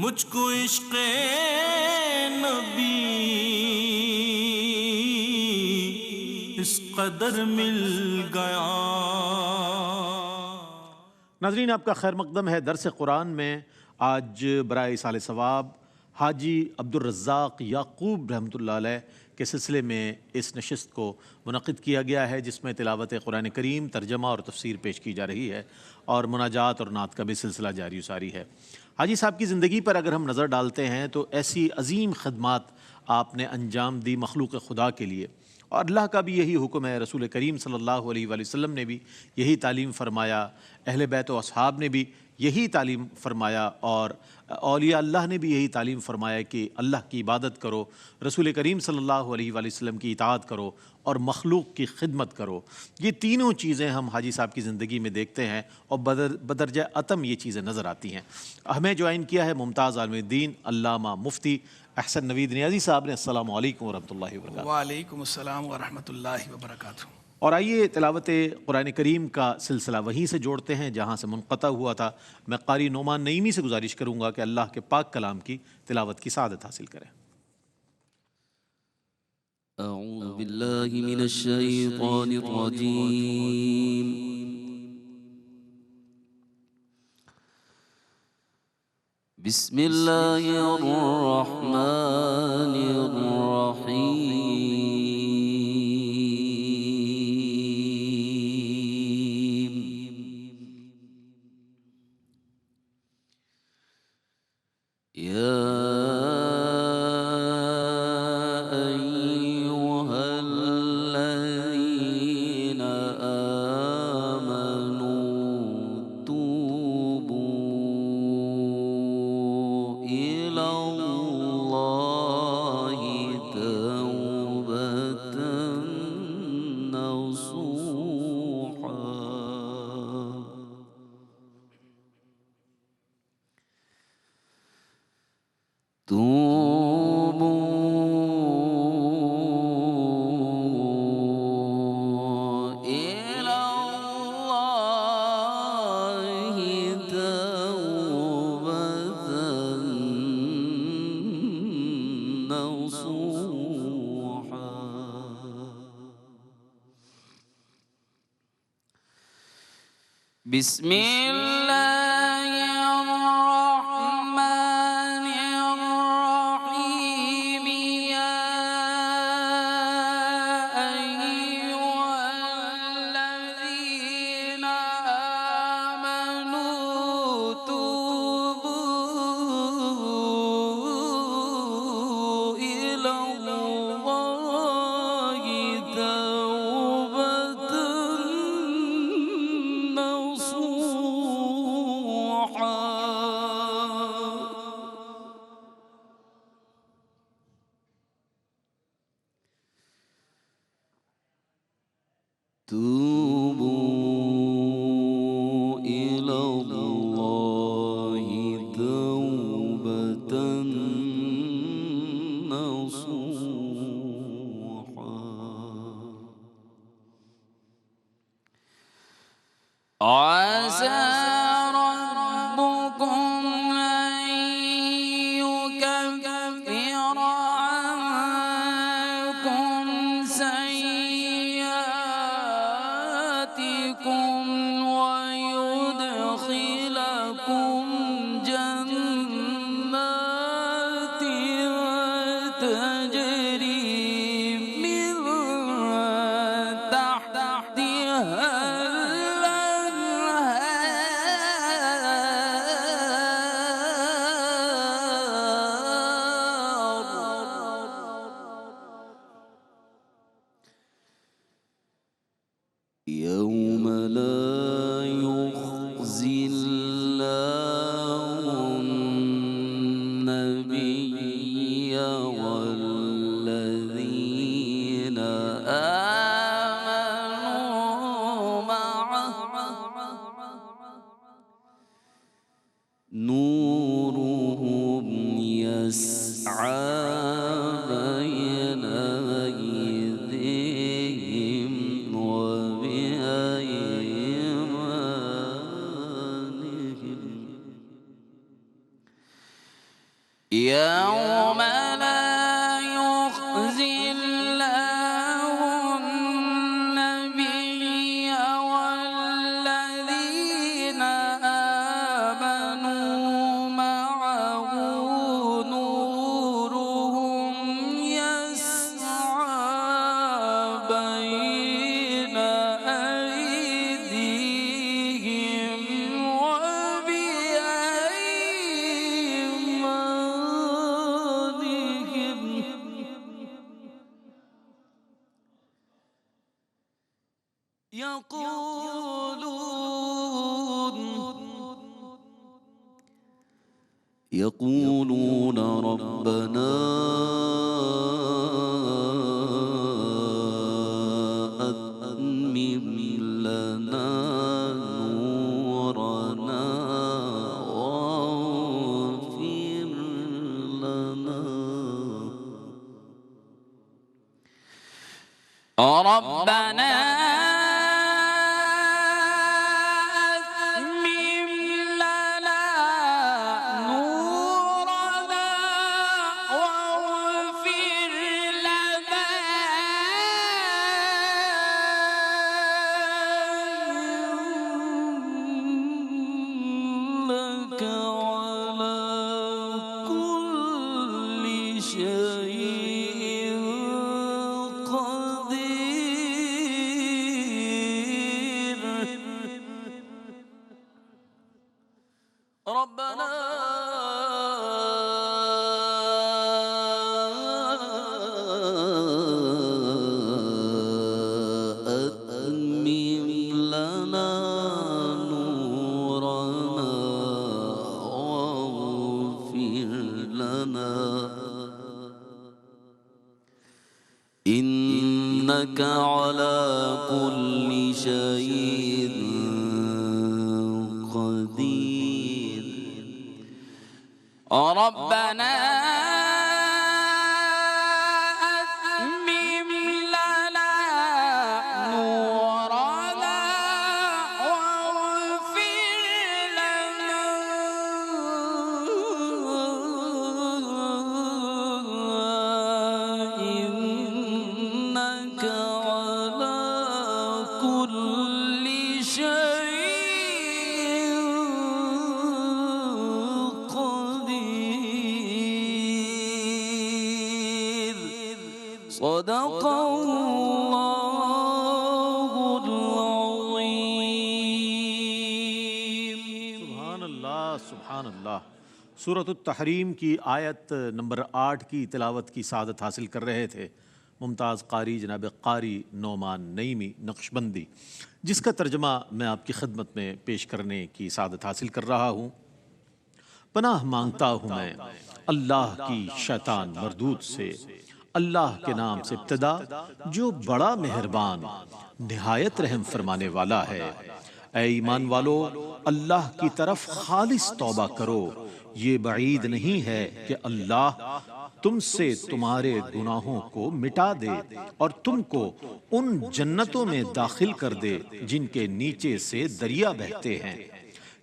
مجھ کو عشق نبی اس قدر مل گیا۔ ناظرین، آپ کا خیر مقدم ہے درس قرآن میں۔ آج برائے ایصال ثواب حاجی عبدالرزاق یعقوب رحمۃ اللہ علیہ کے سلسلے میں اس نشست کو منعقد کیا گیا ہے، جس میں تلاوت قرآن کریم، ترجمہ اور تفسیر پیش کی جا رہی ہے اور مناجات اور نعت کا بھی سلسلہ جاری و ساری ہے۔ حاجی صاحب کی زندگی پر اگر ہم نظر ڈالتے ہیں تو ایسی عظیم خدمات آپ نے انجام دی مخلوق خدا کے لیے، اور اللہ کا بھی یہی حکم ہے، رسول کریم صلی اللہ علیہ وآلہ وسلم نے بھی یہی تعلیم فرمایا، اہل بیت و اصحاب نے بھی یہی تعلیم فرمایا، اور اولیاء اللہ نے بھی یہی تعلیم فرمایا کہ اللہ کی عبادت کرو، رسول کریم صلی اللہ علیہ وآلہ وسلم کی اطاعت کرو اور مخلوق کی خدمت کرو۔ یہ تینوں چیزیں ہم حاجی صاحب کی زندگی میں دیکھتے ہیں اور بدرجہ اتم یہ چیزیں نظر آتی ہیں۔ ہمیں جوائن کیا ہے ممتاز عالم دین علامہ مفتی احسن نوید نیازی صاحب نے۔ السلام علیکم ورحمۃ اللہ وبرکاتہ۔ وعلیکم السلام ورحمۃ اللہ وبرکاتہ۔ اور آئیے تلاوت قرآن کریم کا سلسلہ وہیں سے جوڑتے ہیں جہاں سے منقطع ہوا تھا۔ میں قاری نعمان نعیمی سے گزارش کروں گا کہ اللہ کے پاک کلام کی تلاوت کی سعادت حاصل کریں۔ اعوذ باللہ من الشیطان الرجیم، بسم اللہ الرحمن الرحیم۔ بسم اللہ الرحمن الرحیم، یا ایہا الذین آمنوا توبوا الی اللہ توبۃ توبوا إلى الله توبة نصوحا۔ عسى ربكم أن يكفر عنكم سيئاتكم ويدخلكم جنات تجري من تحتها يوم لا يخزي الله النبي والذين آمنوا معه، نورهم يسعى بين أيديهم وبأيمانهم، يوم لا يخزي الله النبي والذين آمنوا معه نورهم يسعى بين أيديهم يقولون ربنا أتمم لنا نورنا واغفر لنا ربنا ربنا أتمم لنا نورنا واغفر لنا إنك على كل شيء قدير ربنا أتمم لنا نورنا واغفر لنا إنك على كل شيء قدير صدق الله العظيم سبحان اللہ سبحان اللہ۔ سورۃ التحریم کی آیت نمبر 8 کی تلاوت کی سعادت حاصل کر رہے تھے ممتاز قاری جناب قاری نعمان نعیمی نقشبندی، جس کا ترجمہ میں آپ کی خدمت میں پیش کرنے کی سعادت حاصل کر رہا ہوں۔ پناہ مانگتا ہوں میں اللہ کی شیطان مردود سے، اللہ کے نام سے ابتدا جو بڑا مہربان نہایت رحم فرمانے والا ہے۔ اے ایمان والو، اللہ کی طرف خالص توبہ کرو، یہ بعید نہیں ہے کہ اللہ تم سے تمہارے گناہوں کو مٹا دے اور تم کو ان جنتوں میں داخل کر دے جن کے نیچے سے دریا بہتے ہیں،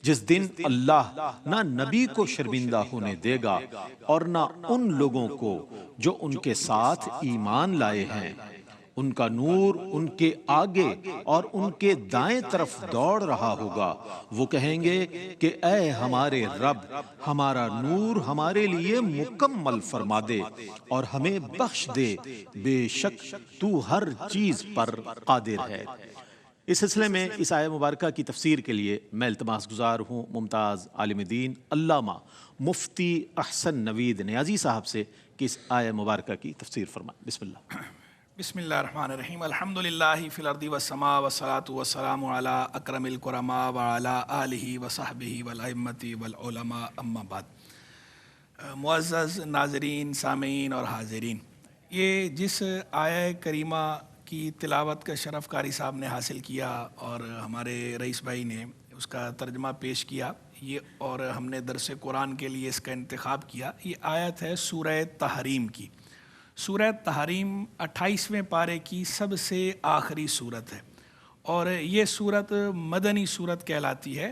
جس دن اللہ نہ نبی کو شرمندہ ہونے دے گا اور نہ ان لوگوں کو جو ان کے ساتھ ایمان لائے ہیں۔ ان کا نور ان کے آگے اور ان کے دائیں طرف دوڑ رہا ہوگا، وہ کہیں گے کہ اے ہمارے رب، ہمارا نور ہمارے لیے مکمل فرما دے اور ہمیں بخش دے، بے شک تو ہر چیز پر قادر ہے۔ اس سلسلے میں اس آیہ مبارکہ کی تفسیر کے لیے میں التماس گزار ہوں ممتاز عالم دین علامہ مفتی احسن نوید نیازی صاحب سے کہ اس آیہ مبارکہ کی تفسیر فرمائیں۔ بسم اللہ۔ بسم اللہ الرحمن الرحیم، الحمدللہ فی الارض والسماء والصلاة والسلام علی اکرم الکرماء وعلی آلہ وصحبہ والائمۃ والعلماء، اما بعد۔ معزز ناظرین، سامعین اور حاضرین، یہ جس آیہ کریمہ کی تلاوت کا شرف قاری صاحب نے حاصل کیا اور ہمارے رئیس بھائی نے اس کا ترجمہ پیش کیا، یہ اور ہم نے درس قرآن کے لیے اس کا انتخاب کیا، یہ آیت ہے سورہ تحریم کی۔ سورہ تحریم 28ویں پارے کی سب سے آخری سورت ہے اور یہ سورت مدنی سورت کہلاتی ہے،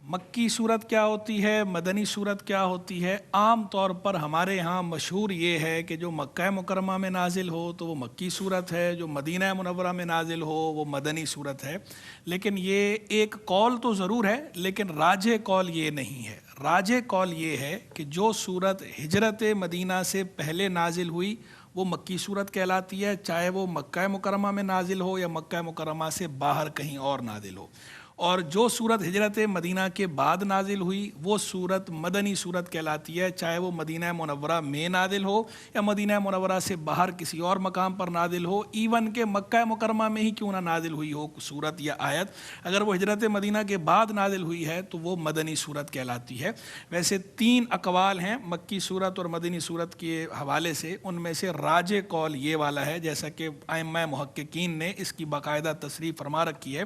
مکی صورت کیا ہوتی ہے، مدنی صورت کیا ہوتی ہے؟ عام طور پر ہمارے ہاں مشہور یہ ہے کہ جو مکہ مکرمہ میں نازل ہو تو وہ مکی صورت ہے، جو مدینہ منورہ میں نازل ہو وہ مدنی صورت ہے. لیکن یہ ایک قول تو ضرور ہے، لیکن راجح قول یہ نہیں ہے. راجح قول یہ ہے کہ جو صورت ہجرت مدینہ سے پہلے نازل ہوئی وہ مکی صورت کہلاتی ہے، چاہے وہ مکہ مکرمہ میں نازل ہو یا مکہ مکرمہ سے باہر کہیں اور نازل ہو. اور جو صورت ہجرت مدینہ کے بعد نازل ہوئی وہ صورت مدنی صورت کہلاتی ہے، چاہے وہ مدینہ منورہ میں نازل ہو یا مدینہ منورہ سے باہر کسی اور مقام پر نازل ہو. ایون کہ مکہ مکرمہ میں ہی کیوں نہ نازل ہوئی ہو صورت یا آیت، اگر وہ ہجرت مدینہ کے بعد نازل ہوئی ہے تو وہ مدنی صورت کہلاتی ہے. ویسے 3 اقوال ہیں مکی صورت اور مدنی صورت کے حوالے سے، ان میں سے راجح قول یہ والا ہے، جیسا کہ ائمہ محققین نے اس کی باقاعدہ تصریح فرما رکھی ہے.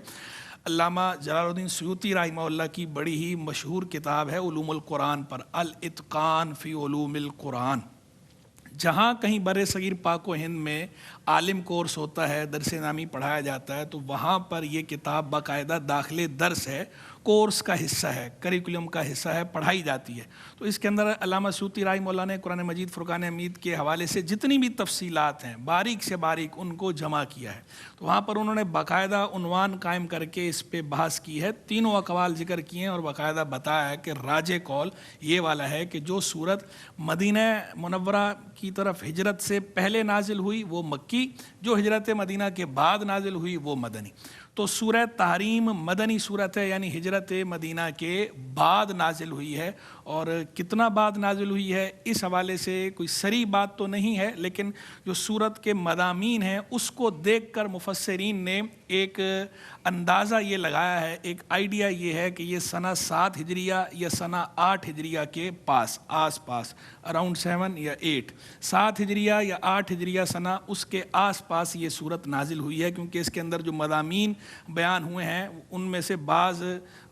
علامہ جلال الدین سیوطی رحمہ اللہ کی بڑی ہی مشہور کتاب ہے علوم القرآن پر، الاتقان فی علوم القرآن. جہاں کہیں بر صغیر پاک و ہند میں عالم کورس ہوتا ہے، درس نامی پڑھایا جاتا ہے، تو وہاں پر یہ کتاب باقاعدہ داخلے درس ہے، کورس کا حصہ ہے، کریکولم کا حصہ ہے، پڑھائی جاتی ہے. تو اس کے اندر علامہ سیوطی رحمہ اللہ نے قرآن مجید فرقان حمید کے حوالے سے جتنی بھی تفصیلات ہیں باریک سے باریک ان کو جمع کیا ہے. تو وہاں پر انہوں نے باقاعدہ عنوان قائم کر کے اس پہ بحث کی ہے، تینوں اقوال ذکر کیے ہیں اور باقاعدہ بتایا ہے کہ راجح قول یہ والا ہے کہ جو صورت مدینہ منورہ کی طرف ہجرت سے پہلے نازل ہوئی وہ مکی، جو ہجرت مدینہ کے بعد نازل ہوئی وہ مدنی. تو سورہ تحریم مدنی صورت ہے، یعنی ہجرت مدینہ کے بعد نازل ہوئی ہے. اور کتنا بعد نازل ہوئی ہے اس حوالے سے کوئی صریح بات تو نہیں ہے، لیکن جو صورت کے مضامین ہیں اس کو دیکھ کر مفسرین نے ایک اندازہ یہ لگایا ہے، ایک آئیڈیا یہ ہے کہ یہ سنہ 7 ہجریہ یا سنہ 8 ہجریہ کے آس پاس اراؤنڈ 7 یا 8 7 ہجریہ یا 8 ہجریہ سنہ اس کے آس پاس یہ صورت نازل ہوئی ہے، کیونکہ اس کے اندر جو مضامین بیان ہوئے ہیں ان میں سے بعض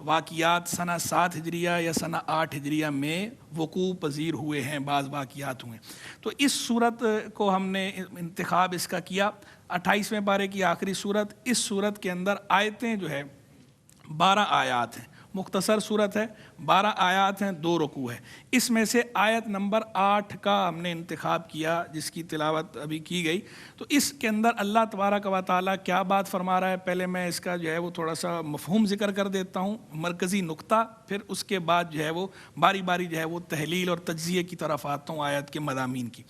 واقعات سنہ 7 ہجریہ یا سنہ 8 ہجریہ میں وقوع پذیر ہوئے ہیں، بعض واقعات ہوئے. تو اس صورت کو ہم نے انتخاب اس کا کیا. 28ویں پارے کی آخری صورت، اس صورت کے اندر آیتیں جو ہے 12 آیات ہیں، مختصر صورت ہے، 12 آیات ہیں، 2 رکوع ہے. اس میں سے آیت نمبر 8 کا ہم نے انتخاب کیا جس کی تلاوت ابھی کی گئی. تو اس کے اندر اللہ تبارک و تعالیٰ کیا بات فرما رہا ہے، پہلے میں اس کا جو ہے وہ تھوڑا سا مفہوم ذکر کر دیتا ہوں، مرکزی نقطہ، پھر اس کے بعد جو ہے وہ باری باری جو ہے وہ تحلیل اور تجزیے کی طرف آتا ہوں آیت کے مضامین کی.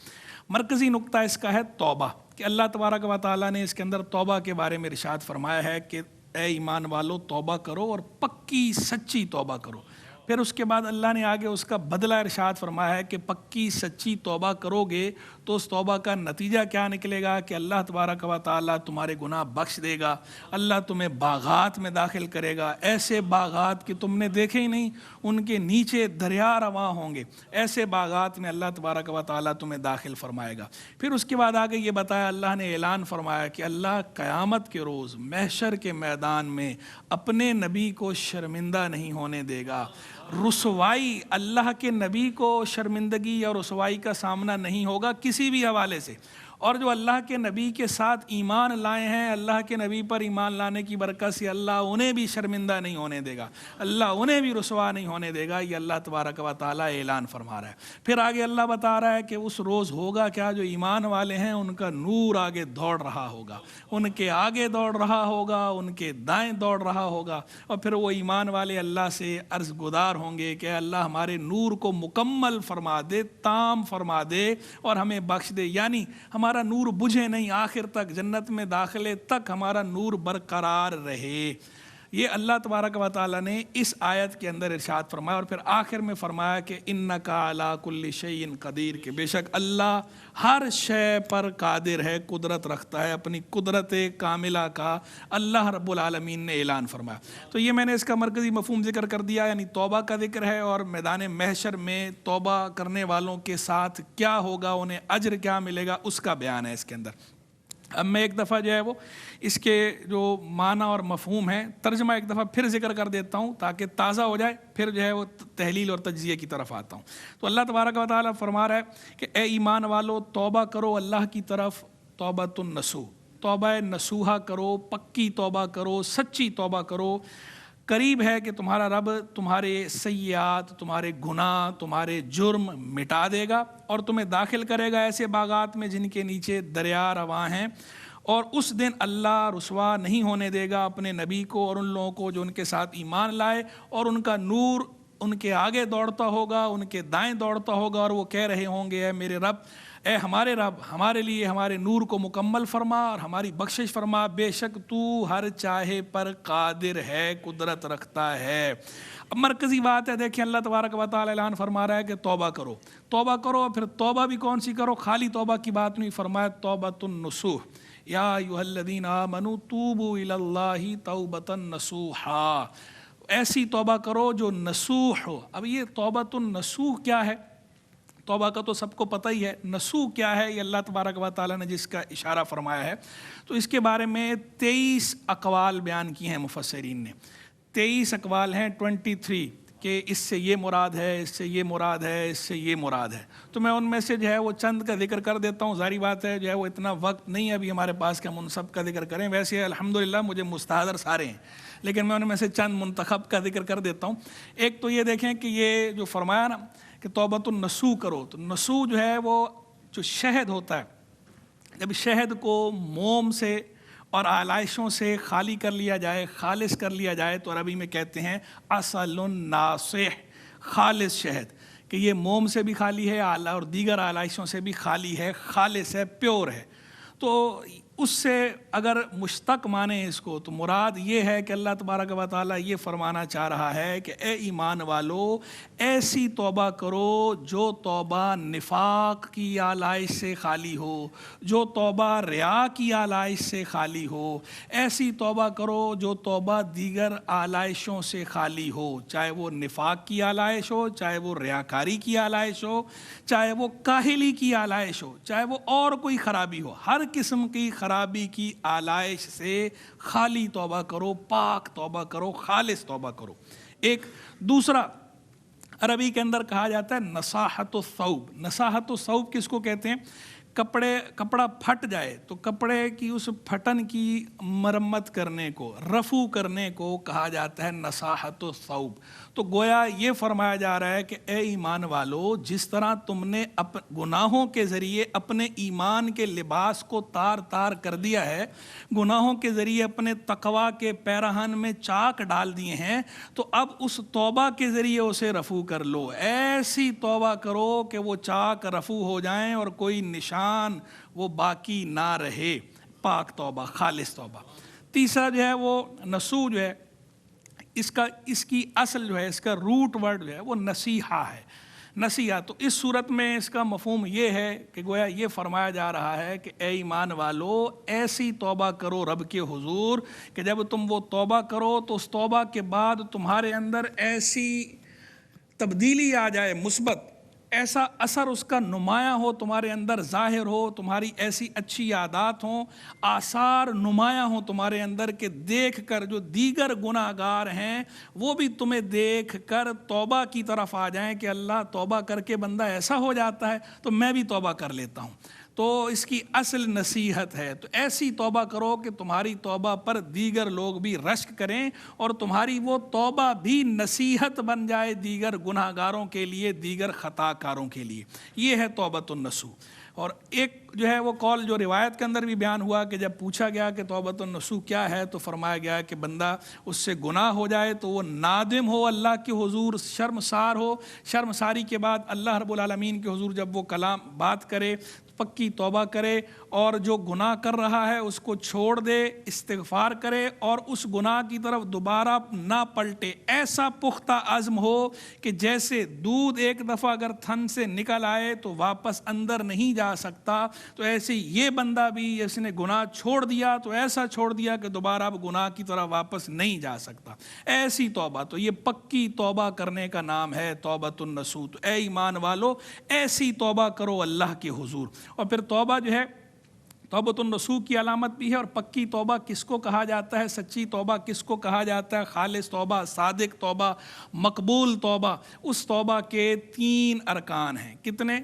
مرکزی نقطہ اس کا ہے توبہ، کہ اللہ تبارک و تعالیٰ نے اس کے اندر توبہ کے بارے میں ارشاد فرمایا ہے کہ اے ایمان والو توبہ کرو اور پکی سچی توبہ کرو. پھر اس کے بعد اللہ نے آگے اس کا بدلہ ارشاد فرمایا ہے کہ پکی سچی توبہ کرو گے تو اس توبہ کا نتیجہ کیا نکلے گا کہ اللہ تبارک و تعالیٰ تمہارے گناہ بخش دے گا، اللہ تمہیں باغات میں داخل کرے گا، ایسے باغات کہ تم نے دیکھے ہی نہیں، ان کے نیچے دریا رواں ہوں گے، ایسے باغات میں اللہ تبارک و تعالیٰ تمہیں داخل فرمائے گا. پھر اس کے بعد آگے یہ بتایا، اللہ نے اعلان فرمایا کہ اللہ قیامت کے روز محشر کے میدان میں اپنے نبی کو شرمندہ نہیں ہونے دے گا. رسوائی، اللہ کے نبی کو شرمندگی یا رسوائی کا سامنا نہیں ہوگا کسی بھی حوالے سے. اور جو اللہ کے نبی کے ساتھ ایمان لائے ہیں، اللہ کے نبی پر ایمان لانے کی برکت سے اللہ انہیں بھی شرمندہ نہیں ہونے دے گا، اللہ انہیں بھی رسوا نہیں ہونے دے گا. یہ اللہ تبارک و تعالیٰ اعلان فرما رہا ہے. پھر آگے اللہ بتا رہا ہے کہ اس روز ہوگا کیا، جو ایمان والے ہیں ان کا نور آگے دوڑ رہا ہوگا، ان کے آگے دوڑ رہا ہوگا، ان کے دائیں دوڑ رہا ہوگا. اور پھر وہ ایمان والے اللہ سے عرض گزار ہوں گے کہ اللہ ہمارے نور کو مکمل فرما دے، تام فرما دے اور ہمیں بخش دے. یعنی ہمارا نور بجھے نہیں، آخر تک جنت میں داخلے تک ہمارا نور برقرار رہے. یہ اللہ تبارک و تعالیٰ نے اس آیت کے اندر ارشاد فرمایا. اور پھر آخر میں فرمایا کہ انکا علی کل شیء قدیر، کہ بے شک اللہ ہر شے پر قادر ہے، قدرت رکھتا ہے. اپنی قدرت کاملہ کا اللہ رب العالمین نے اعلان فرمایا. تو یہ میں نے اس کا مرکزی مفہوم ذکر کر دیا، یعنی توبہ کا ذکر ہے اور میدان محشر میں توبہ کرنے والوں کے ساتھ کیا ہوگا، انہیں اجر کیا ملے گا، اس کا بیان ہے اس کے اندر. اب میں ایک دفعہ جو ہے وہ اس کے جو معنی اور مفہوم ہے ترجمہ ایک دفعہ پھر ذکر کر دیتا ہوں تاکہ تازہ ہو جائے، پھر جو ہے وہ تحلیل اور تجزیے کی طرف آتا ہوں. تو اللہ تبارک و تعالیٰ فرما رہا ہے کہ اے ایمان والو توبہ کرو اللہ کی طرف، توبۃ النصوح، توبہ نصوحہ کرو، پکی توبہ کرو، سچی توبہ کرو. قریب ہے کہ تمہارا رب تمہارے سیئات، تمہارے گناہ، تمہارے جرم مٹا دے گا اور تمہیں داخل کرے گا ایسے باغات میں جن کے نیچے دریا رواں ہیں، اور اس دن اللہ رسوا نہیں ہونے دے گا اپنے نبی کو اور ان لوگوں کو جو ان کے ساتھ ایمان لائے، اور ان کا نور ان کے آگے دوڑتا ہوگا، ان کے دائیں دوڑتا ہوگا، اور وہ کہہ رہے ہوں گے اے میرے رب، اے ہمارے رب، ہمارے لیے ہمارے نور کو مکمل فرما اور ہماری بخشش فرما، بے شک تو ہر چاہے پر قادر ہے، قدرت رکھتا ہے۔ اب مرکزی بات ہے، دیکھیں اللہ تبارک و تعالی اعلان فرما رہا ہے کہ توبہ کرو، توبہ کرو، پھر توبہ بھی کون سی کرو؟ خالی توبہ کی بات نہیں، فرمایا توبۃ النصوح، یا ایھا الذین آمنوا توبوا الی اللہ توبۃ نصوحا، ایسی توبہ کرو جو نصوح ہو۔ اب یہ توبۃ النصوح کیا ہے؟ توبہ کا تو سب کو پتہ ہی ہے، نصوح کیا ہے؟ یہ اللہ تبارک و تعالیٰ نے جس کا اشارہ فرمایا ہے، تو اس کے بارے میں 23 اقوال بیان کی ہیں مفسرین نے، 23 اقوال ہیں، 23 کہ اس سے یہ مراد ہے، اس سے یہ مراد ہے، اس سے یہ مراد ہے۔ تو میں ان میں سے جو ہے وہ چند کا ذکر کر دیتا ہوں، ظاہری بات ہے جو ہے وہ اتنا وقت نہیں ہے ابھی ہمارے پاس کہ ہم ان سب کا ذکر کریں، ویسے الحمدللہ مجھے مستحضر سارے ہیں، لیکن میں ان میں سے چند منتخب کا ذکر کر دیتا ہوں۔ ایک تو یہ دیکھیں کہ یہ جو فرمایا نا کہ توبۃ النصوح کرو، تو نصوح جو ہے وہ جو شہد ہوتا ہے، جب شہد کو موم سے اور آلائشوں سے خالی کر لیا جائے، خالص کر لیا جائے، تو عربی میں کہتے ہیں اصل ناصح، خالص شہد، کہ یہ موم سے بھی خالی ہے اور دیگر آلائشوں سے بھی خالی ہے، خالص ہے، پیور ہے۔ تو اس سے اگر مشتق مانیں اس کو تو مراد یہ ہے کہ اللہ تبارک و تعالیٰ یہ فرمانا چاہ رہا ہے کہ اے ایمان والو، ایسی توبہ کرو جو توبہ نفاق کی آلائش سے خالی ہو، جو توبہ ریا کی آلائش سے خالی ہو، ایسی توبہ کرو جو توبہ دیگر آلائشوں سے خالی ہو، چاہے وہ نفاق کی آلائش ہو، چاہے وہ ریاکاری کی آلائش ہو، چاہے وہ کاہلی کی آلائش ہو، چاہے وہ اور کوئی خرابی ہو، ہر قسم کی خرابی کی آلائش سے خالی توبہ کرو، پاک توبہ کرو، خالص توبہ کرو۔ ایک دوسرا عربی کے اندر کہا جاتا ہے نصاحت الثوب۔ نصاحت الثوب کس کو کہتے ہیں؟ کپڑا پھٹ جائے تو کپڑے کی اس پھٹن کی مرمت کرنے کو، رفع کرنے کو کہا جاتا ہے نصاحت الثوب۔ تو گویا یہ فرمایا جا رہا ہے کہ اے ایمان والو، جس طرح تم نے گناہوں کے ذریعے اپنے ایمان کے لباس کو تار تار کر دیا ہے، گناہوں کے ذریعے اپنے تقویٰ کے پیراہن میں چاک ڈال دیے ہیں، تو اب اس توبہ کے ذریعے اسے رفع کر لو، ایسی توبہ کرو کہ وہ چاک رفع ہو جائیں اور کوئی نشان وہ باقی نہ رہے، پاک توبہ، خالص توبہ۔ تیسرا جو ہے وہ نصوح جو ہے، اس کی اصل جو ہے، اس کا روٹ ورڈ جو ہے وہ نصیحہ ہے، نصیحہ۔ تو اس صورت میں اس کا مفہوم یہ ہے کہ گویا یہ فرمایا جا رہا ہے کہ اے ایمان والو، ایسی توبہ کرو رب کے حضور کہ جب تم وہ توبہ کرو تو اس توبہ کے بعد تمہارے اندر ایسی تبدیلی آ جائے مثبت، ایسا اثر اس کا نمایاں ہو، تمہارے اندر ظاہر ہو، تمہاری ایسی اچھی عادات ہوں، آثار نمایاں ہوں تمہارے اندر کہ دیکھ کر جو دیگر گناہ گار ہیں وہ بھی تمہیں دیکھ کر توبہ کی طرف آ جائیں کہ اللہ، توبہ کر کے بندہ ایسا ہو جاتا ہے تو میں بھی توبہ کر لیتا ہوں۔ تو اس کی اصل نصیحت ہے، تو ایسی توبہ کرو کہ تمہاری توبہ پر دیگر لوگ بھی رشک کریں اور تمہاری وہ توبہ بھی نصیحت بن جائے دیگر گناہ گاروں کے لیے، دیگر خطا کاروں کے لیے۔ یہ ہے توبۃ النصوح۔ اور ایک جو ہے وہ قول جو روایت کے اندر بھی بیان ہوا کہ جب پوچھا گیا کہ توبۃ النصوح کیا ہے تو فرمایا گیا کہ بندہ اس سے گناہ ہو جائے تو وہ نادم ہو، اللہ کے حضور شرمسار ہو، شرمساری کے بعد اللہ رب العالمین کے حضور جب وہ کلام بات کرے، پکی توبہ کرے اور جو گناہ کر رہا ہے اس کو چھوڑ دے، استغفار کرے اور اس گناہ کی طرف دوبارہ نہ پلٹے، ایسا پختہ عزم ہو کہ جیسے دودھ ایک دفعہ اگر تھن سے نکل آئے تو واپس اندر نہیں جا سکتا، تو ایسے یہ بندہ بھی اس نے گناہ چھوڑ دیا تو ایسا چھوڑ دیا کہ دوبارہ اب گناہ کی طرف واپس نہیں جا سکتا، ایسی توبہ۔ تو یہ پکی توبہ کرنے کا نام ہے توبۃ النصوح۔ تو اے ایمان والو، ایسی توبہ کرو اللہ کے حضور۔ اور پھر توبہ جو ہے توبۃ النصوح کی علامت بھی ہے، اور پکی توبہ کس کو کہا جاتا ہے، سچی توبہ کس کو کہا جاتا ہے، خالص توبہ، صادق توبہ، مقبول توبہ۔ اس توبہ کے 3 ارکان ہیں۔ کتنے؟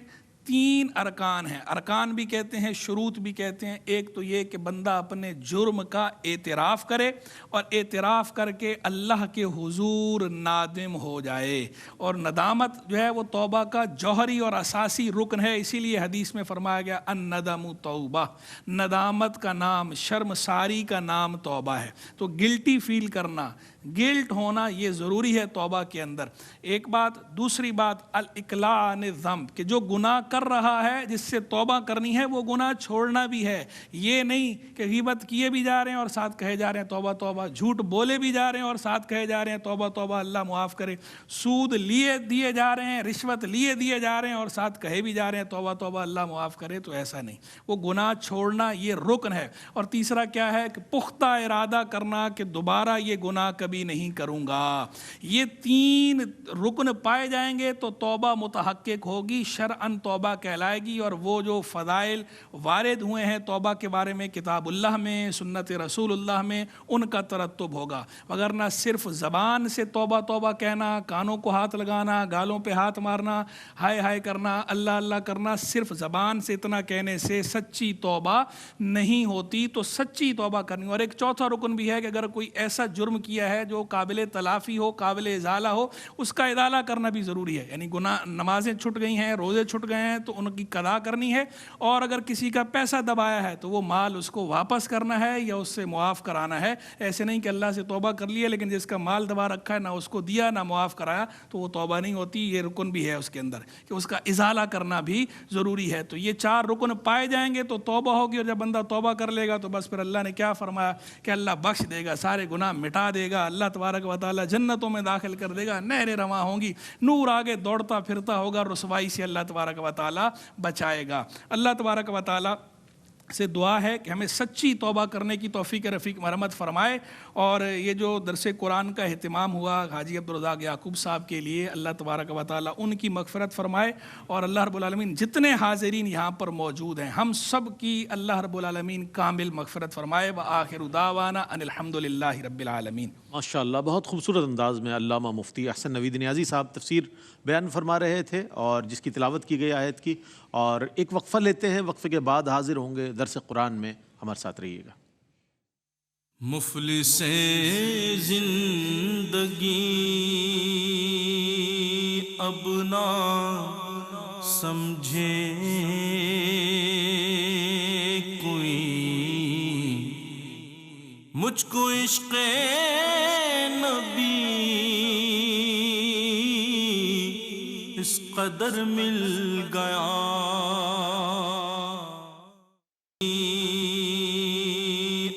تین ارکان ہیں، ارکان بھی کہتے ہیں، شروط بھی کہتے ہیں۔ ایک تو یہ کہ بندہ اپنے جرم کا اعتراف کرے اور اعتراف کر کے اللہ کے حضور نادم ہو جائے، اور ندامت جو ہے وہ توبہ کا جوہری اور اساسی رکن ہے۔ اسی لیے حدیث میں فرمایا گیا الندم توبہ، ندامت کا نام، شرمساری کا نام توبہ ہے۔ تو گلٹی فیل کرنا، گلٹ ہونا یہ ضروری ہے توبہ کے اندر، ایک بات۔ دوسری بات الاقلاع عن الذنب، کہ جو گناہ کر رہا ہے جس سے توبہ کرنی ہے وہ گناہ چھوڑنا بھی ہے۔ یہ نہیں کہ غیبت کیے بھی جا رہے ہیں اور ساتھ کہے جا رہے ہیں توبہ توبہ، جھوٹ بولے بھی جا رہے ہیں اور ساتھ کہے جا رہے ہیں توبہ توبہ اللہ معاف کرے، سود لیے دیے جا رہے ہیں، رشوت لیے دیے جا رہے ہیں اور ساتھ کہے بھی جا رہے ہیں توبہ توبہ اللہ معاف کرے، تو ایسا نہیں۔ وہ گناہ چھوڑنا یہ رکن ہے۔ اور تیسرا کیا ہے کہ پختہ ارادہ کرنا کہ دوبارہ یہ گناہ کبھی نہیں کروں گا۔ یہ تین رکن پائے جائیں گے تو توبہ متحقق ہوگی، شرعاً توبہ کہلائے گی، اور وہ جو فضائل وارد ہوئے ہیں توبہ کے بارے میں کتاب اللہ میں، سنت رسول اللہ میں، ان کا ترتب ہوگا۔ وگرنہ صرف زبان سے توبہ توبہ کہنا، کانوں کو ہاتھ لگانا، گالوں پہ ہاتھ مارنا، ہائے ہائے کرنا، اللہ اللہ کرنا، صرف زبان سے اتنا کہنے سے سچی توبہ نہیں ہوتی۔ تو سچی توبہ کرنی۔ اور ایک چوتھا رکن بھی ہے کہ اگر کوئی ایسا جرم کیا ہے جو قابل تلافی ہو، قابل ازالہ ہو، اس کا ازالہ کرنا بھی ضروری ہے۔ یعنی گناہ، نمازیں چھٹ گئی ہیں، روزے چھٹ گئے ہیں تو ان کی قضا کرنی ہے، اور اگر کسی کا پیسہ دبایا ہے تو وہ مال اس کو واپس کرنا ہے یا اس سے معاف کرانا ہے۔ ایسے نہیں کہ اللہ سے توبہ کر لی ہے لیکن جس کا مال دبا رکھا ہے نہ اس کو دیا نہ معاف کرایا، تو وہ توبہ نہیں ہوتی۔ یہ رکن بھی ہے اس کے اندر کہ اس کا ازالہ کرنا بھی ضروری ہے۔ تو یہ چار رکن پائے جائیں گے تو توبہ ہوگی، اور جب بندہ توبہ کر لے گا تو بس پھر اللہ نے کیا فرمایا کہ اللہ بخش دے گا، سارے گناہ مٹا دے گا، اللہ تبارک و تعالی جنتوں میں داخل کر دے گا، نہریں رواں ہوں گی، نور آگے دوڑتا پھرتا ہوگا، رسوائی سے اللہ تبارک و تعالی بچائے گا۔ اللہ تبارک و تعالی سے دعا ہے کہ ہمیں سچی توبہ کرنے کی توفیق رفیق مرحمت فرمائے۔ اور یہ جو درس قرآن کا اہتمام ہوا حاجی عبدالرزاق یعقوب صاحب کے لیے، اللہ تبارک و تعالیٰ ان کی مغفرت فرمائے، اور اللہ رب العالمین جتنے حاضرین یہاں پر موجود ہیں ہم سب کی اللہ رب العالمین کامل مغفرت فرمائے۔ وآخر دعوانا ان الحمدللہ رب العالمین۔ ماشاء اللہ، بہت خوبصورت انداز میں علامہ مفتی احسن نوید نیازی صاحب تفسیر بیان فرما رہے تھے، اور جس کی تلاوت کی گئی آیت کی۔ اور ایک وقفہ لیتے ہیں، وقفے کے بعد حاضر ہوں گے درس قرآن میں، ہمارے ساتھ رہیے گا۔ مفلس زندگی اب نہ سمجھے کوئی، مجھ کو عشق نبی اس قدر مل گیا،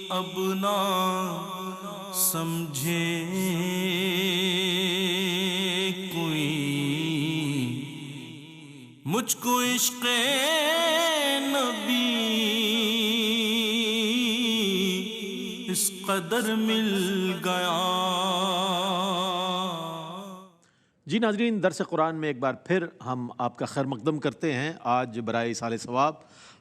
اب نہ سمجھے کوئی، مجھ کو عشق نبی اس قدر مل گیا۔ جی ناظرین، درس قرآن میں ایک بار پھر ہم آپ کا خیر مقدم کرتے ہیں۔ آج برائے ایصال ثواب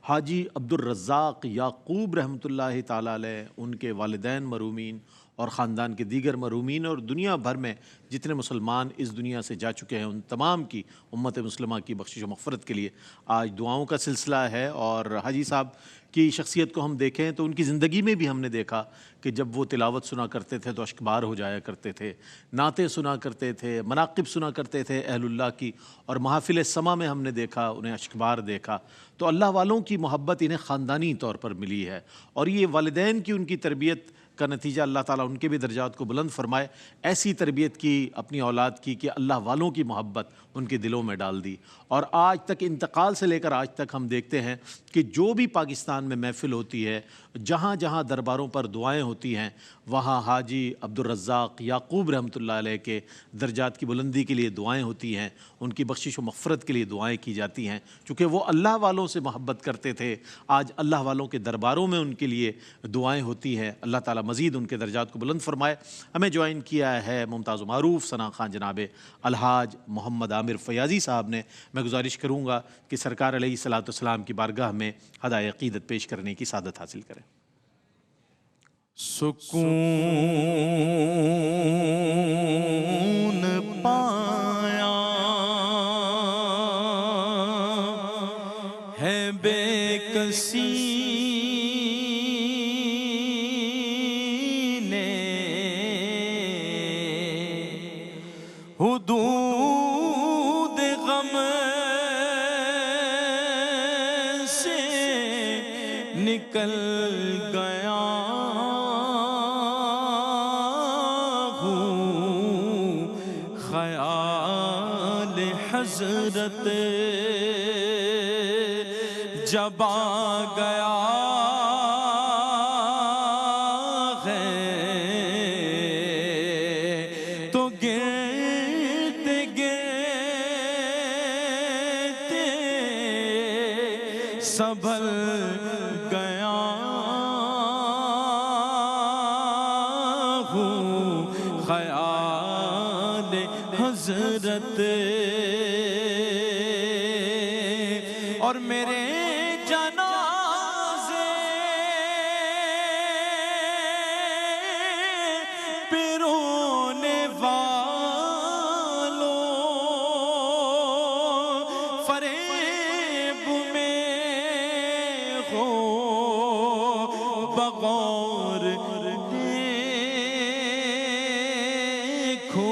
حاجی عبدالرزاق یعقوب رحمۃ اللہ تعالیٰ علیہ، ان کے والدین مرحومین اور خاندان کے دیگر مرحومین، اور دنیا بھر میں جتنے مسلمان اس دنیا سے جا چکے ہیں ان تمام کی امت مسلمہ کی بخشش و مغفرت کے لیے آج دعاؤں کا سلسلہ ہے۔ اور حاجی صاحب کی شخصیت کو ہم دیکھیں تو ان کی زندگی میں بھی ہم نے دیکھا کہ جب وہ تلاوت سنا کرتے تھے تو اشک بار ہو جایا کرتے تھے، نعتیں سنا کرتے تھے، مناقب سنا کرتے تھے اہل اللہ کی، اور محافل سما میں ہم نے دیکھا انہیں اشک بار دیکھا۔ تو اللہ والوں کی محبت انہیں خاندانی طور پر ملی ہے، اور یہ والدین کی ان کی تربیت کا نتیجہ اللہ تعالیٰ ان کے بھی درجات کو بلند فرمائے۔ ایسی تربیت کی اپنی اولاد کی کہ اللہ والوں کی محبت ان کے دلوں میں ڈال دی، اور آج تک انتقال سے لے کر آج تک ہم دیکھتے ہیں کہ جو بھی پاکستان میں محفل ہوتی ہے، جہاں جہاں درباروں پر دعائیں ہوتی ہیں، وہاں حاجی عبدالرزاق یعقوب رحمۃ اللہ علیہ کے درجات کی بلندی کے لیے دعائیں ہوتی ہیں، ان کی بخشش و مغفرت کے لیے دعائیں کی جاتی ہیں، چونکہ وہ اللہ والوں سے محبت کرتے تھے۔ آج اللہ والوں کے درباروں میں ان کے لیے دعائیں ہوتی ہیں۔ اللہ تعالیٰ مزید ان کے درجات کو بلند فرمائے۔ ہمیں جوائن کیا ہے ممتاز و معروف ثنا خان جناب الحاج محمد عامر فیاضی صاحب نے۔ میں گزارش کروں گا کہ سرکار علیہ الصلوۃ والسلام کی بارگاہ میں ہدایہ عقیدت پیش کرنے کی سعادت حاصل کریں۔ سکون پایا سینے حدود غم سے نکل گیا ہوں، خیال حضرت جب آ گیا ہے تو گرتے گرتے سنبھل گیا ہوں، خیال حضرت اور میرے جنازے پہ رونے والوں فریب میں ہو بغور دیکھو،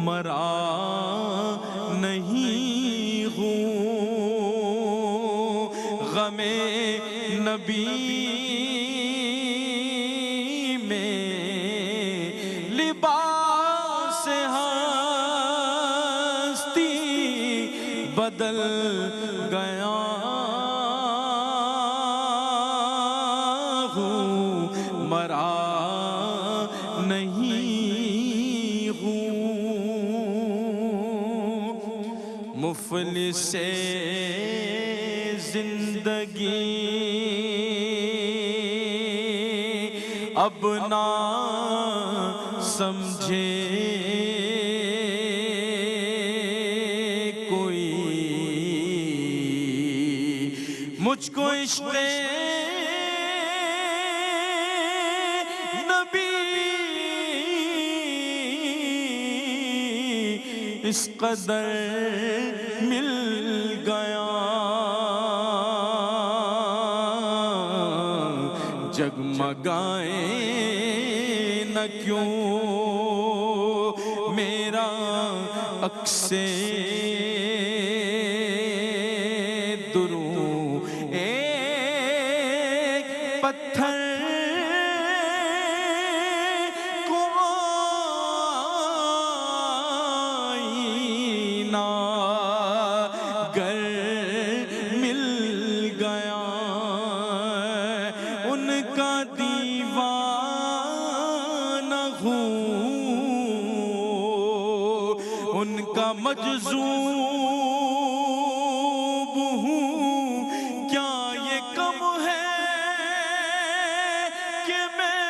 مرا نہیں ہوں، غم نبی میں لباس ہستی بدل گیا ہوں، مرا نہیں ہوں، مفلس زندگی اب نہ سمجھے کوئی، مجھ کو عشق نبی اس قدر مل گیا، جگمگائے نہ کیوں میرا عکس دروں، ایک پتھر کو آئینہ گر مل گیا، ان کا دیوانہ ہوں، ان کا مجذوب ہوں، کیا یہ کم ہے کہ میں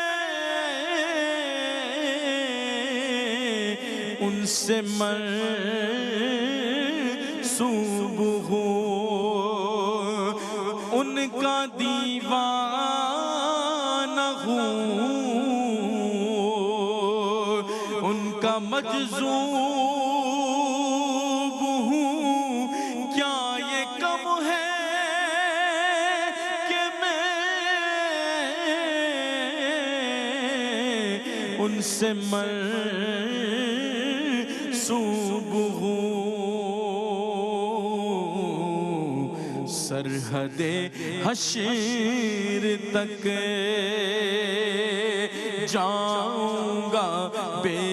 ان سے مرصوب ہوں، ان کا دیوانہ ہوں، ان کا مجذوب ہوں، کیا یہ کم ہے کہ میں ان سے مرصوب ہوں، سرحد حشر تک جاؤں گا بے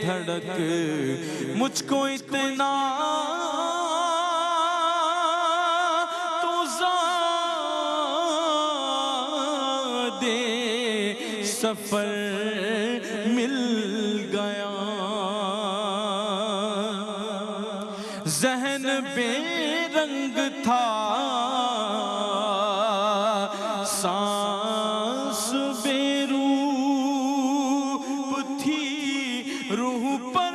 دھڑک، مجھ کو اتنا تو زادے سفر مل گیا، ذہن بے رنگ تھا، سانس بے روپ تھی، روح پر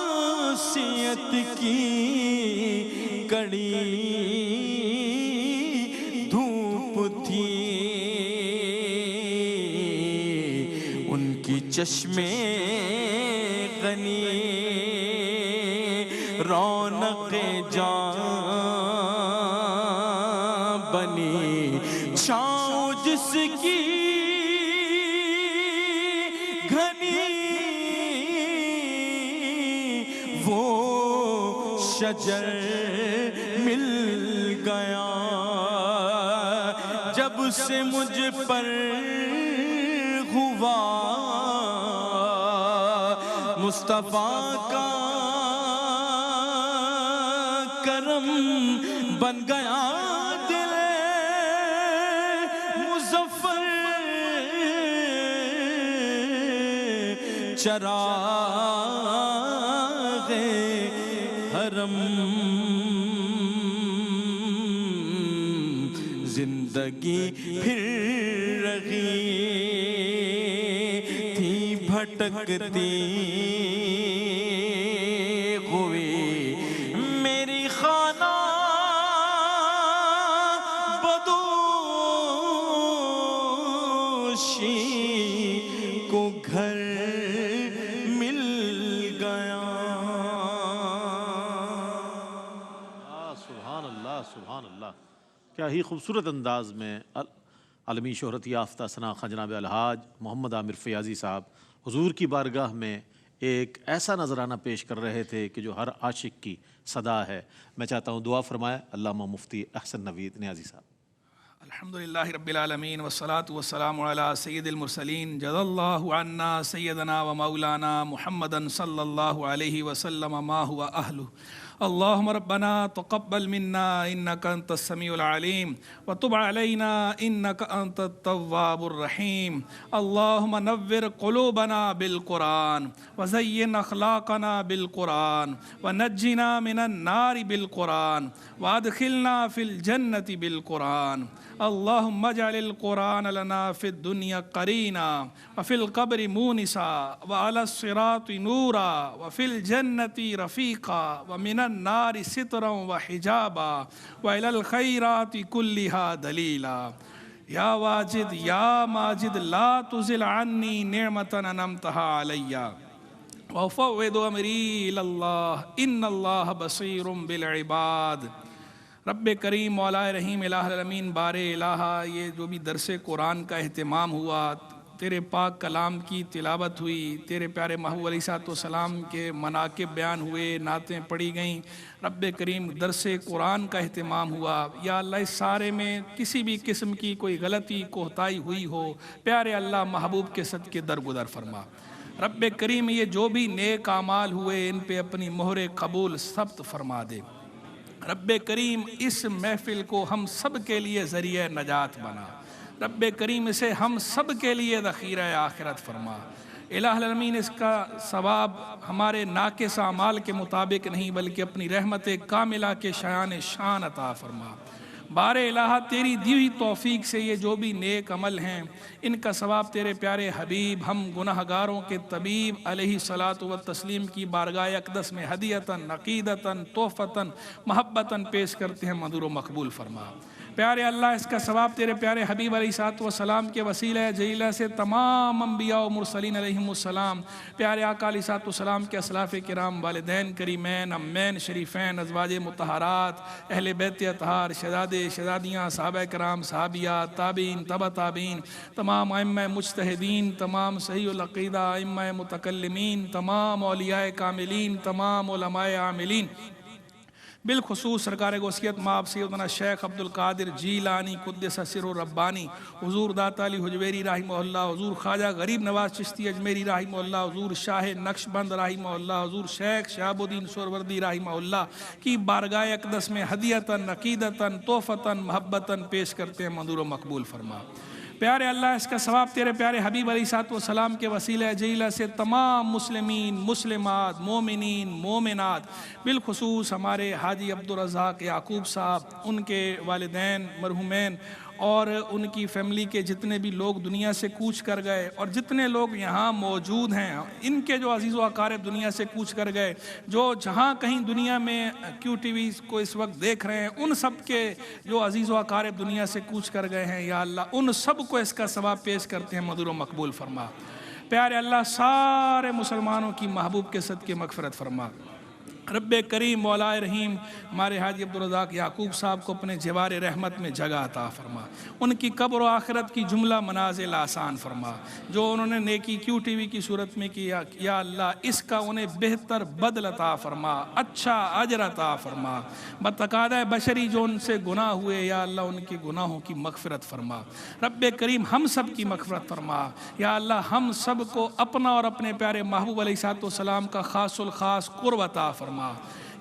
معصیت کی کڑی دھوپ تھی، ان کی چشمے غنی رونق جان بنی چھاؤں جس کی گھنی وہ شجر مل گیا جب سے مجھ پر ہوا مصطفیٰ کا کرم بن گیا دل مظفر چراغ حرم زندگی پھر رہی تھی بھٹکتی ہوئی میری خانہ بدوشی کو گھر مل گیا۔ سبحان اللہ سبحان اللہ، کیا ہی خوبصورت انداز میں عالمی شہرت یافتہ ثناء جناب الحاج محمد عامر فیاضی صاحب حضور کی بارگاہ میں ایک ایسا نذرانہ پیش کر رہے تھے کہ جو ہر عاشق کی صدا ہے۔ میں چاہتا ہوں دعا فرمائے علامہ مفتی احسن نوید نیازی صاحب۔ الحمدللہ رب العالمین والصلاة والسلام علی سید المرسلین جزا اللہ عنا سیدنا و مولانا محمدا صلی اللہ علیہ وسلم ما هو اہلہ۔ اللہم ربنا تقبل منا انکا انت السمیع العلیم وتب علینا انکا انت التواب الرحیم۔ اللہم نور قلوبنا بالقرآن وزین اخلاقنا بالقرآن ونجنا من النار بالقرآن وادخلنا فی الجنة بالقرآن۔ اللہم اجعل القرآن لنا فی الدنیا قرینا وفی القبر مونسا وعلی الصراط نورا وفی الجنة رفیقا ومن النار سترا وحجابا وإلى الخيرات كلها دليلا۔ یا واجد یا ماجد لا تزل عني نعمة أنعمتها علي وأفوض أمري إلى الله إن الله بصير بالعباد۔ رب کریم مولا رحیم الہ العالمین بار الہ، یہ جو بھی درس قرآن کا اہتمام ہوا، تیرے پاک کلام کی تلاوت ہوئی، تیرے پیارے محبوب علیہ السلام کے مناقب بیان ہوئے، نعتیں پڑھی گئیں، رب کریم درس قرآن کا اہتمام ہوا، یا اللہ اس سارے میں کسی بھی قسم کی کوئی غلطی کوتاہی ہوئی ہو، پیارے اللہ محبوب کے صدقے درگزر فرما۔ رب کریم یہ جو بھی نیک اعمال ہوئے ان پہ اپنی مہر قبول ثبت فرما دے۔ رب کریم اس محفل کو ہم سب کے لیے ذریعہ نجات بنا۔ رب کریم اسے ہم سب کے لیے ذخیرہ آخرت فرما۔ الہ العالمین اس کا ثواب ہمارے ناقص اعمال کے مطابق نہیں بلکہ اپنی رحمت کاملہ کے شایان شان عطا فرما۔ بار الہ تیری دی ہوئی توفیق سے یہ جو بھی نیک عمل ہیں ان کا ثواب تیرے پیارے حبیب ہم گناہگاروں کے طبیب علیہ الصلاۃ والتسلیم کی بارگاہ اقدس میں ہدیتاً عقیدتاً تحفتاً محبتاً پیش کرتے ہیں، منظور و مقبول فرما۔ پیارے اللہ اس کا ثواب تیرے پیارے حبیب علیہ الصلوۃ والسلام کے وسیلہ جلیلہ سے تمام انبیاء و مرسلین علیہم السلام، پیارے آقا علیہ الصلوۃ والسلام کے اسلاف کرام، والدین کریمین، امین شریفین، ازواج مطہرات، اہل بیت اطہار، شہزادے شہزادیاں، صحابہ کرام، صحابیات، تابعین، تبع تابعین، تمام ائمہ مجتہدین، تمام صحیح العقیدہ ائمہ متکلمین، تمام اولیاء کاملین، تمام علماء عاملین، بالخصوص سرکار غوثیت مآب سیدنا شیخ عبد القادر جیلانی قدس سر ربانی، حضور داتا علی حجویری رحمہ اللہ، حضور خواجہ غریب نواز چشتی اجمیری رحمہ اللہ، حضور شاہ نقشبند رحمہ اللہ، حضور شیخ شہاب الدین سہروردی رحمہ اللہ کی بارگاہ اقدس میں ہدیتاً عقیدتاً تحفتاً محبتاً پیش کرتے ہیں، منظور و مقبول فرما۔ پیارے اللہ اس کا ثواب تیرے پیارے حبیب علیہ الصلوۃ والسلام کے وسیلہ جلیلہ سے تمام مسلمین، مسلمات، مومنین، مومنات، بالخصوص ہمارے حاجی عبدالرزاق یعقوب صاحب، ان کے والدین مرحومین اور ان کی فیملی کے جتنے بھی لوگ دنیا سے کوچ کر گئے اور جتنے لوگ یہاں موجود ہیں، ان کے جو عزیز و اقارب دنیا سے کوچ کر گئے، جو جہاں کہیں دنیا میں کیو ٹی وی کو اس وقت دیکھ رہے ہیں، ان سب کے جو عزیز و اقارب دنیا سے کوچ کر گئے ہیں، یا اللہ ان سب کو اس کا ثواب پیش کرتے ہیں، مدور و مقبول فرما۔ پیارے اللہ سارے مسلمانوں کی محبوب کے صدقے مغفرت فرما۔ رب کریم مولا رحیم ہمارے حاجی عبدالرزاق یعقوب صاحب کو اپنے جوار رحمت میں جگہ عطا فرما، ان کی قبر و آخرت کی جملہ منازل آسان فرما، جو انہوں نے نیکی کیو ٹی وی کی صورت میں کیا یا اللہ اس کا انہیں بہتر بدل عطا فرما، اچھا اجر عطا فرما، بتقاضۂ بشری جو ان سے گناہ ہوئے یا اللہ ان کے گناہوں کی مغفرت فرما۔ رب کریم ہم سب کی مغفرت فرما یا اللہ، ہم سب کو اپنا اور اپنے پیارے محبوب علیہ السلام کا خاص الخاص قرب عطا فرما۔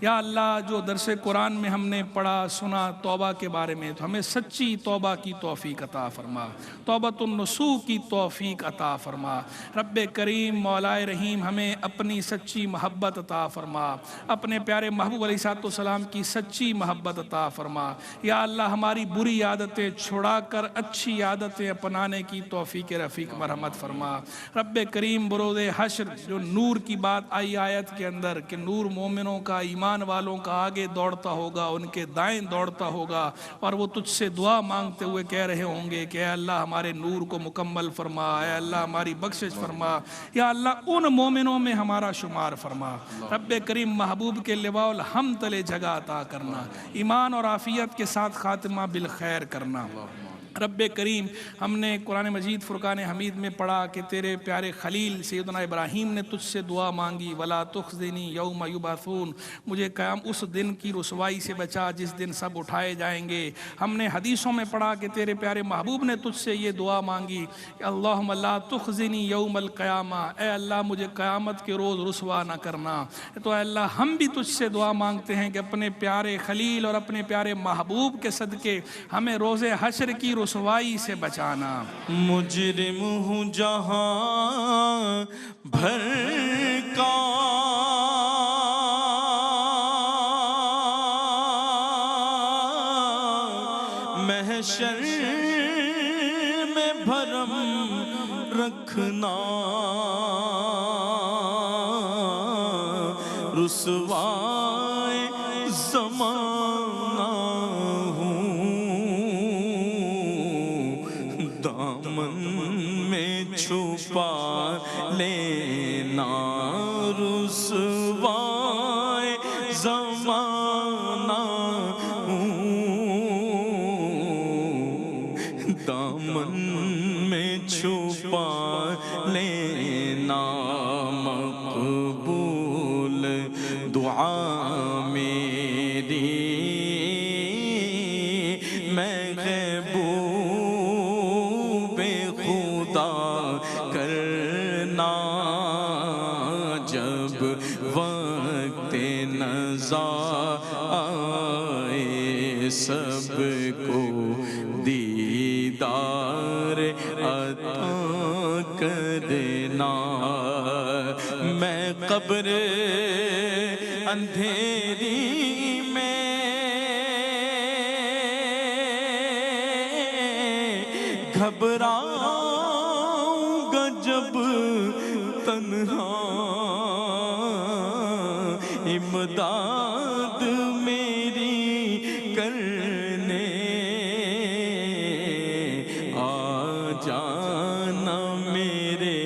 یا اللہ جو درس قرآن میں ہم نے پڑھا سنا توبہ کے بارے میں، تو ہمیں سچی توبہ کی توفیق عطا فرما، توبۃ النصوح کی توفیق عطا فرما۔ رب کریم مولا رحیم ہمیں اپنی سچی محبت عطا فرما، اپنے پیارے محبوب علیہ السلام کی سچی محبت عطا فرما۔ یا اللہ ہماری بری عادتیں چھڑا کر اچھی عادتیں اپنانے کی توفیق رفیق مرحمت فرما۔ رب کریم بروز حشر جو نور کی بات آئی آیت کے اندر کہ نور مومنوں کا، ایمان والوں کا آگے دوڑتا ہوگا، ان کے دائیں دوڑتا ہوگا، اور وہ تجھ سے دعا مانگتے ہوئے کہہ رہے ہوں گے کہ اے اللہ ہمارے نور کو مکمل فرما، اے اللہ ہماری بخشش فرما، یا اللہ ان مومنوں میں ہمارا شمار فرما۔ رب کریم محبوب کے لواء الحمد تلے جگہ عطا کرنا، ایمان اور عافیت کے ساتھ خاتمہ بالخیر کرنا۔ رب کریم ہم نے قرآن مجید فرقان حمید میں پڑھا کہ تیرے پیارے خلیل سیدنا ابراہیم نے تجھ سے دعا مانگی، ولا تخزنی یوم یبعثون، مجھے قیام اس دن کی رسوائی سے بچا جس دن سب اٹھائے جائیں گے۔ ہم نے حدیثوں میں پڑھا کہ تیرے پیارے محبوب نے تجھ سے یہ دعا مانگی کہ اللہم لا تخزنی یوم القیامہ، اے اللہ مجھے قیامت کے روز رسوا نہ کرنا۔ تو اے اللہ ہم بھی تجھ سے دعا مانگتے ہیں کہ اپنے پیارے خلیل اور اپنے پیارے محبوب کے صدقے ہمیں روز حشر کی رسوائی سے بچانا۔ مجرم ہوں جہاں بھر کا، محشر میں بھرم رکھنا، رسوائے زمانہ چھپا لینا، رسوائے زمانہ دامن میں چھپا لینا، مقبول دعا میری میں وقت نزا آئے سب کو دیدار عطا کرنا، میں قبر اندھیری میں گھبراؤں گا جب تنہا، امداد میری کرنے آ جانا میرے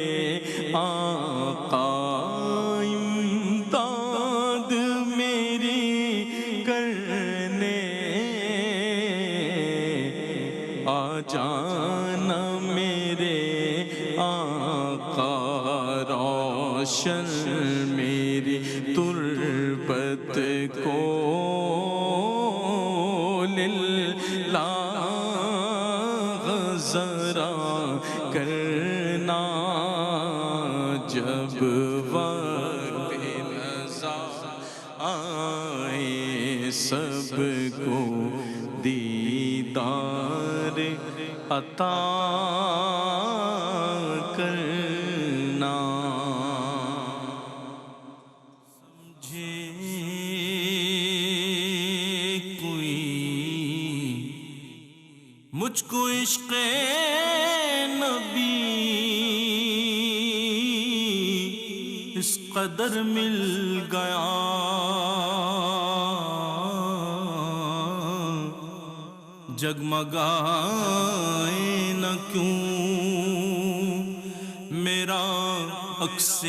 آقا، امداد میری کرنے آ جانا میرے آقا، روشن میری تربت کو للہ ذرا کرنا، جب وقت نزا آئے سب کو دیدار عطا کرنا۔ مجھ کو عشق نبی اس قدر مل گیا، جگمگائے نہ کیوں میرا عکس